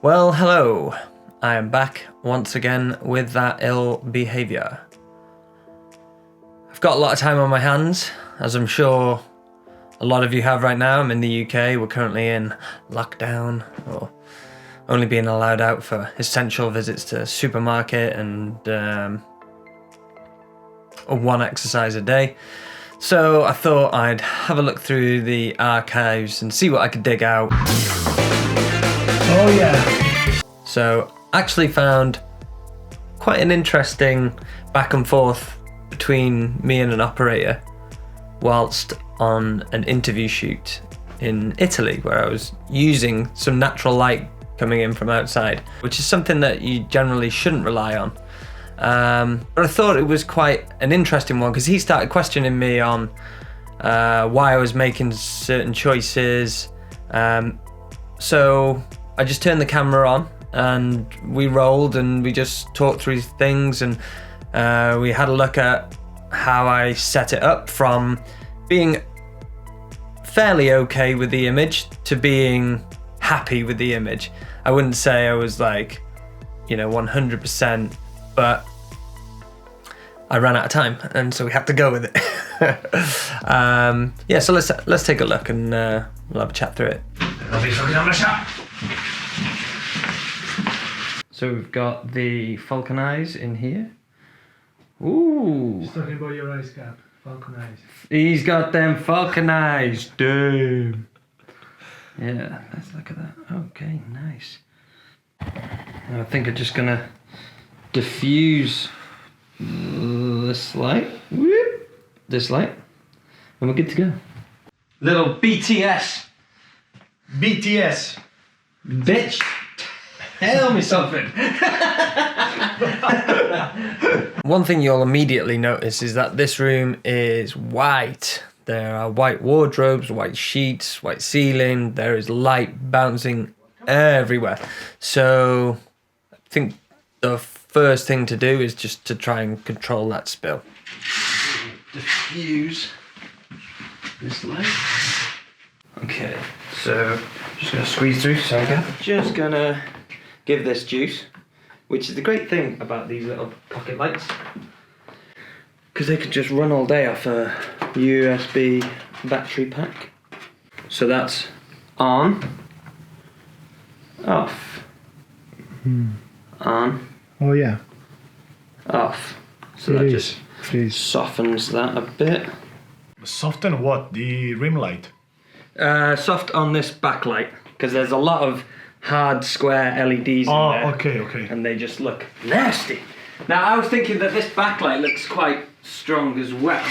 Well, hello. I am back once again with that ill behaviour. I've got a lot of time on my hands, as I'm sure a lot of you have right now. I'm in the UK, we're currently in lockdown, or only being allowed out for essential visits to supermarket and one exercise a day. So I thought I'd have a look through the archives and see what I could dig out. Oh yeah. So actually found quite an interesting back and forth between me and an operator whilst on an interview shoot in Italy, where I was using some natural light coming in from outside, which is something that you generally shouldn't rely on. But I thought it was quite an interesting one because he started questioning me on why I was making certain choices. So I just turned the camera on and we rolled and we just talked through things, and we had a look at how I set it up from being fairly okay with the image to being happy with the image. I wouldn't say I was like, 100%, but I ran out of time, and so we had to go with it. Yeah, so let's take a look and we'll have a chat through it. So we've got the Falconeyes in here. Ooh. He's talking about your ice cap, Falconeyes. He's got them Falconeyes, damn. Yeah, let's look at that. Okay, nice. I think I'm just gonna diffuse this light. Whoop, this light. And we're good to go. Little BTS. BTS. Bitch. Tell me something. One thing you'll immediately notice is that this room is white. There are white wardrobes, white sheets, white ceiling. There is light bouncing everywhere. So I think the first thing to do is just to try and control that spill. Diffuse this light. Okay, so just gonna squeeze through. So I'm just gonna give this juice, which is the great thing about these little pocket lights, because they could just run all day off a USB battery pack. So that's on, off, on, Oh yeah. off. So It that is. just softens that a bit. Soften what? The rim light? Soft on this backlight, because there's a lot of hard square LEDs in there. Oh, okay. And they just look nasty. Now I was thinking that this backlight looks quite strong as well.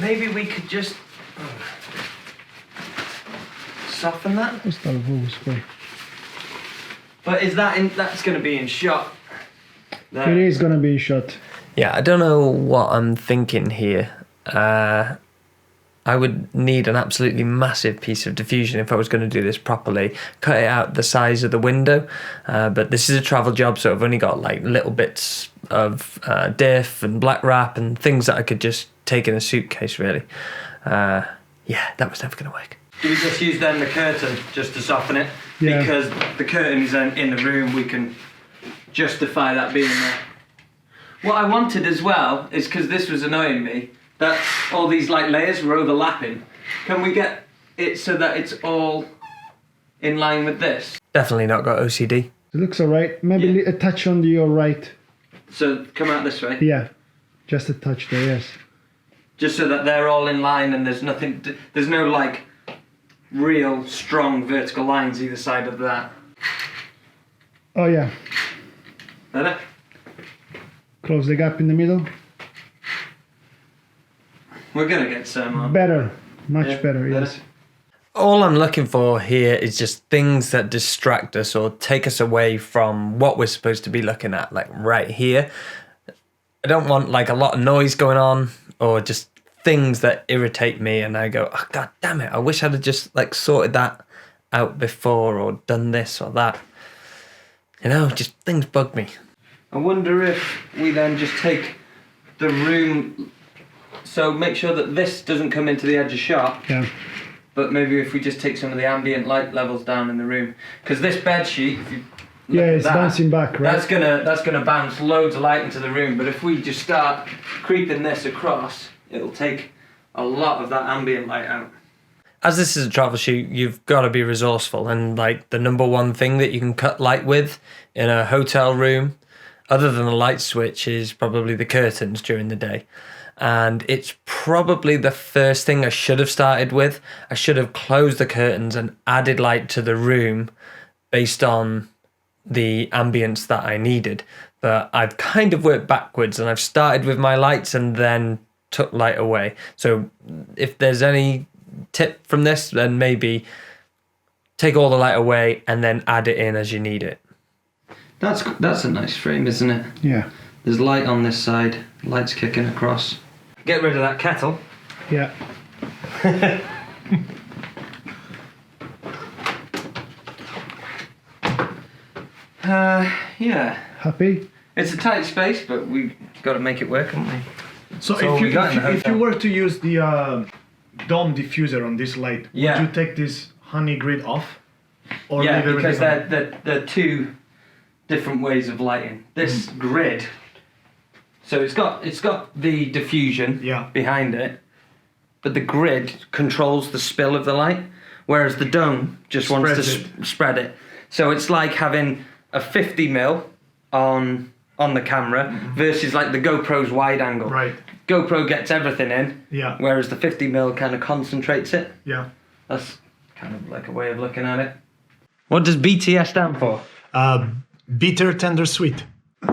Maybe we could just soften that. But is that's going to be in shot? There. It is gonna be shot. Yeah, I don't know what I'm thinking here. I would need an absolutely massive piece of diffusion if I was going to do this properly. Cut it out the size of the window, but this is a travel job, so I've only got like little bits of diff and black wrap and things that I could just take in a suitcase, really. Yeah, that was never going to work. Do we just use then the curtain just to soften it? Yeah. Because the curtain is in the room, we can justify that being there. What I wanted as well is, because this was annoying me, that all these like layers were overlapping. Can we get it so that it's all in line with this? Definitely not got OCD. It looks alright. Maybe a touch on your right. So come out this way? Yeah. Just a touch there, yes. Just so that they're all in line and there's nothing, there's no like real strong vertical lines either side of that. Oh yeah. Better? Close the gap in the middle. We're gonna get some. Better. Much better, yes. All I'm looking for here is just things that distract us or take us away from what we're supposed to be looking at, like right here. I don't want like a lot of noise going on or just things that irritate me and I go, oh god damn it, I wish I'd have just like sorted that out before or done this or that. Just things bug me. I wonder if we then just take the room, so make sure that this doesn't come into the edge of shot. Yeah. but maybe if we just take some of the ambient light levels down in the room, because this bed sheet, if you look at it's that, bouncing back, right? that's gonna bounce loads of light into the room. But if we just start creeping this across, it'll take a lot of that ambient light out. As this is a travel shoot, you've got to be resourceful, and like the number one thing that you can cut light with in a hotel room, other than the light switch, is probably the curtains during the day. And it's probably the first thing I should have started with. I should have closed the curtains and added light to the room based on the ambience that I needed. But I've kind of worked backwards, and I've started with my lights and then took light away. So if there's any tip from this, then maybe take all the light away and then add it in as you need it. That's a nice frame, isn't it? Yeah. There's light on this side, light's kicking across. Get rid of that kettle. Yeah. Yeah. Happy? It's a tight space, but we've got to make it work, haven't we? So So if we got in the if you hotel. were to use the dome diffuser on this light, Yeah. would you take this honey grid off? Or Yeah, leave because everything on? they're two different ways of lighting. This grid, so it's got the diffusion Yeah. behind it, but the grid controls the spill of the light, whereas the dome just wants to Spreads spread it. So it's like having a 50mm on the camera versus like the GoPro's wide angle. Right. GoPro gets everything in, Yeah. whereas the 50mm kind of concentrates it. Yeah. That's kind of like a way of looking at it. What does BTS stand for? Bitter, tender, sweet.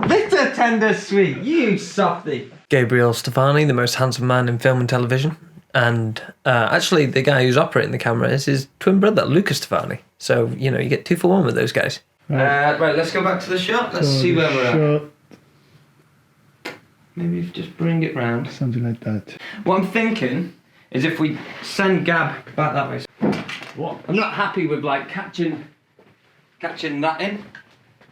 Bitter, tender, sweet. You softy. Gabriel Stefani, the most handsome man in film and television. And actually, the guy who's operating the camera is his twin brother, Lucas Stefani. So, you know, you get 2 for 1 with those guys. Right, let's go back to the shot. Let's see where we're at. Maybe if you just bring it round. Something like that. What I'm thinking is if we send Gab back that way. What? I'm not happy with like catching that in.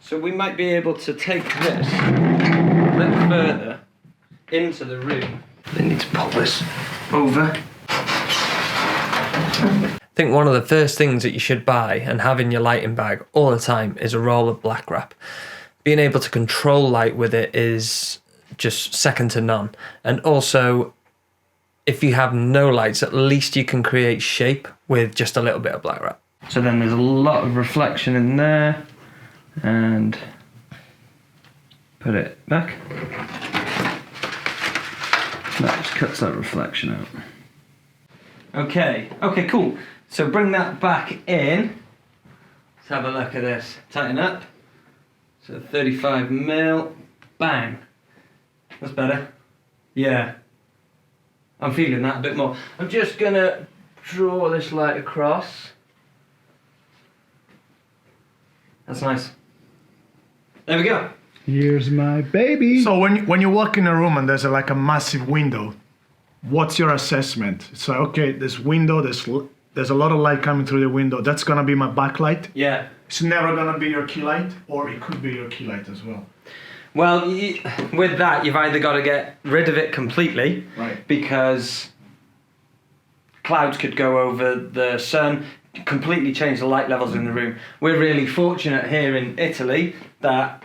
So we might be able to take this a bit further into the room. They need to pop this over. I think one of the first things that you should buy and have in your lighting bag all the time is a roll of black wrap. Being able to control light with it is just second to none. And also, if you have no lights, at least you can create shape with just a little bit of black wrap. So then there's a lot of reflection in there, and put it back. That just cuts that reflection out. Okay, cool. So bring that back in. Let's have a look at this. Tighten up. So 35mm, bang. That's better. Yeah. I'm feeling that a bit more. I'm just gonna draw this light across. That's nice. There we go. Here's my baby. So when you walk in a room and there's like a massive window, what's your assessment? It's like, okay, this window, there's a lot of light coming through the window. That's gonna be my backlight. Yeah. It's never gonna be your key light, or it could be your key light as well. Well, with that, you've either got to get rid of it completely, Right. because clouds could go over the sun, completely change the light levels in the room. We're really fortunate here in Italy that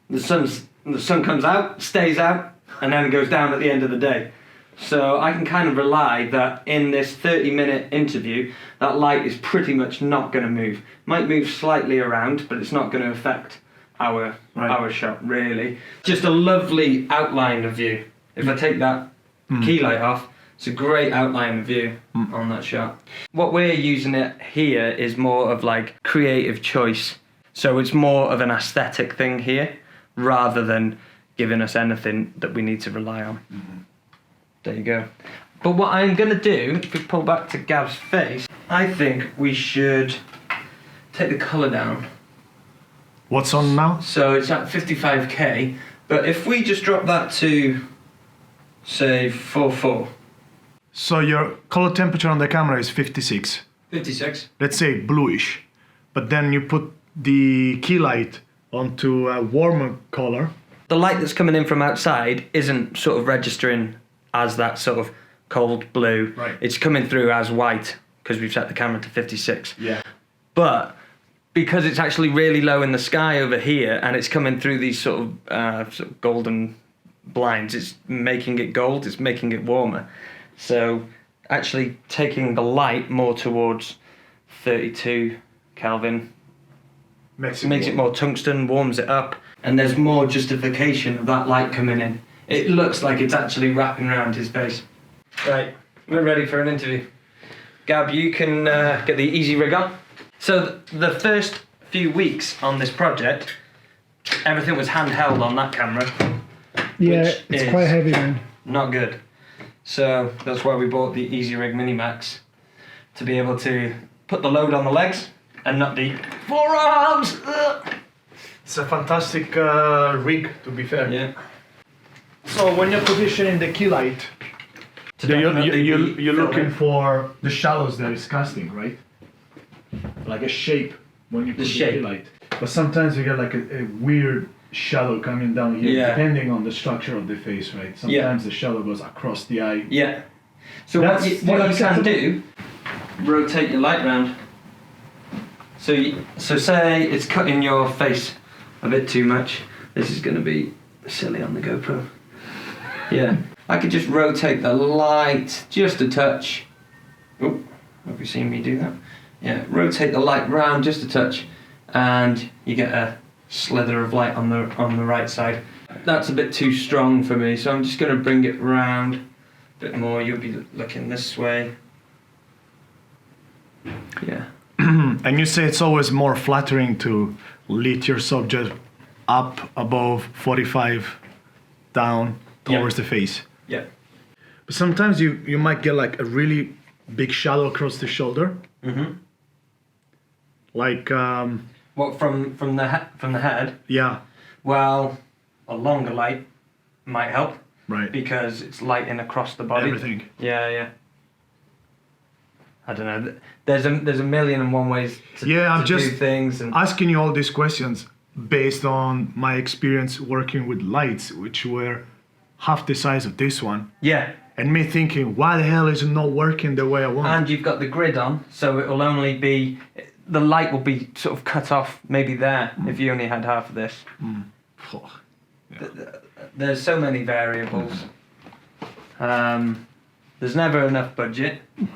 the sun comes out, stays out, and then it goes down at the end of the day. So I can kind of rely that in this 30-minute interview, that light is pretty much not going to move. Might move slightly around, but it's not going to affect our shot, really. Just a lovely outline of view. If I take that key light off, it's a great outline of view on that shot. What we're using it here is more of like creative choice. So it's more of an aesthetic thing here, rather than giving us anything that we need to rely on. There you go. But what I'm gonna do, if we pull back to Gav's face, I think we should take the colour down. What's on now? So it's at 55K, but if we just drop that to, say, 4.4. So your color temperature on the camera is 56. 56. Let's say bluish, but then you put the key light onto a warmer color. The light that's coming in from outside isn't sort of registering as that sort of cold blue. Right. It's coming through as white because we've set the camera to 56. Yeah. But because it's actually really low in the sky over here and it's coming through these sort of golden blinds, it's making it gold, it's making it warmer. So actually taking the light more towards 32 Kelvin makes it more tungsten, warms it up, and there's more justification of that light coming in. It looks like it's actually wrapping around his face. Right, we're ready for an interview. Gab, you can get the easy rig on. So the first few weeks on this project, everything was handheld on that camera. Yeah, it's quite heavy, man. Not good. So that's why we bought the Easy Rig Mini Max, to be able to put the load on the legs and not the forearms. It's a fantastic rig, to be fair. Yeah. So when you're positioning the key light, you're looking for the shallows that it's casting, right? Like a shape when you put the key light. But sometimes you get like a weird shadow coming down here, depending on the structure of the face, right? Sometimes the shadow goes across the eye. Yeah. So what you can do, rotate your light round. So say it's cutting your face a bit too much. This is going to be silly on the GoPro. Yeah. I could just rotate the light just a touch. Oh, have you seen me do that? Yeah, rotate the light round just a touch, and you get a slither of light on the right side. That's a bit too strong for me, so I'm just going to bring it round a bit more. You'll be looking this way. Yeah. And you say it's always more flattering to lift your subject up above 45 down towards the face. Yeah. But sometimes you might get like a really big shadow across the shoulder. Mm-hmm. Like what from the head? Yeah. Well, a longer light might help. Right. Because it's lighting across the body. Everything. Yeah. I don't know. There's a million and one ways to do things. And asking you all these questions based on my experience working with lights, which were half the size of this one. Yeah. And me thinking, why the hell is it not working the way I want? And you've got the grid on, so it will only be, the light will be sort of cut off maybe there if you only had half of this. Mm. Oh, yeah. There's so many variables. There's never enough budget. Because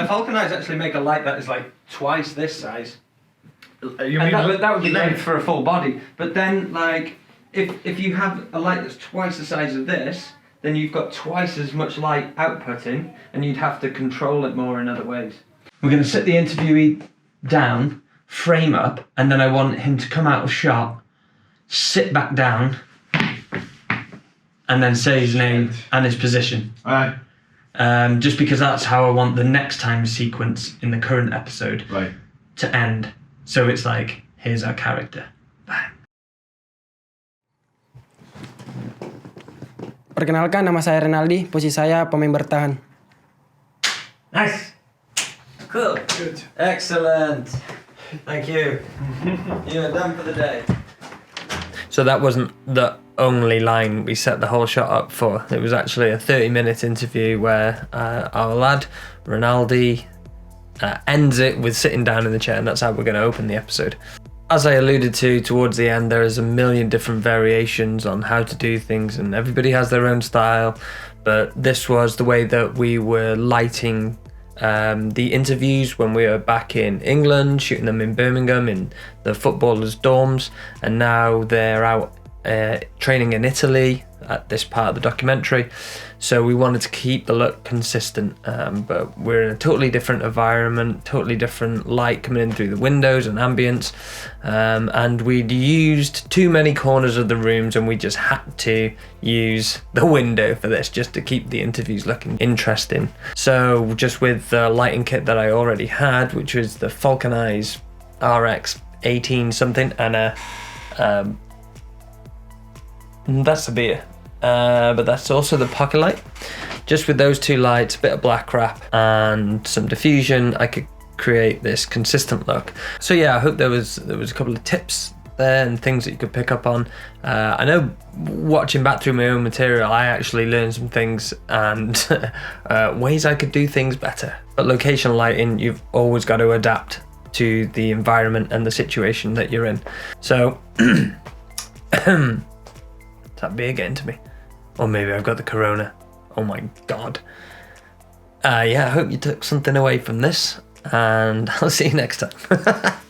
Falconeyes actually make a light that is like twice this size. You and mean that would be great for a full body. But then, like, if you have a light that's twice the size of this, then you've got twice as much light outputting, and you'd have to control it more in other ways. We're going to sit the interviewee down, frame up, and then I want him to come out of shot, sit back down, and then say his name and his position. Alright. Just because that's how I want the next time sequence in the current episode to end. So it's like, here's our character. Bang. Perkenalkan, nama saya Renaldi, posisi saya pemain bertahan. Nice. Cool. Good. Excellent. Thank you. You're done for the day. So that wasn't the only line we set the whole shot up for. It was actually a 30-minute interview where our lad, Rinaldi, ends it with sitting down in the chair, and that's how we're going to open the episode. As I alluded to towards the end, there is a million different variations on how to do things, and everybody has their own style, but this was the way that we were lighting the interviews when we were back in England, shooting them in Birmingham in the footballers' dorms, and now they're out training in Italy at this part of the documentary. So we wanted to keep the look consistent, but we're in a totally different environment, totally different light coming in through the windows and ambience, and we'd used too many corners of the rooms, and we just had to use the window for this just to keep the interviews looking interesting. So just with the lighting kit that I already had, which was the Falconeyes RX18 something, and that's the beer. But that's also the Pockelite. Just with those two lights, a bit of black wrap and some diffusion, I could create this consistent look. So yeah, I hope there was a couple of tips out there and things that you could pick up on. I know watching back through my own material, I actually learned some things and ways I could do things better. But location lighting, you've always got to adapt to the environment and the situation that you're in. So, is that beer getting to me? Or maybe I've got the corona. Oh my God. Yeah, I hope you took something away from this, and I'll see you next time.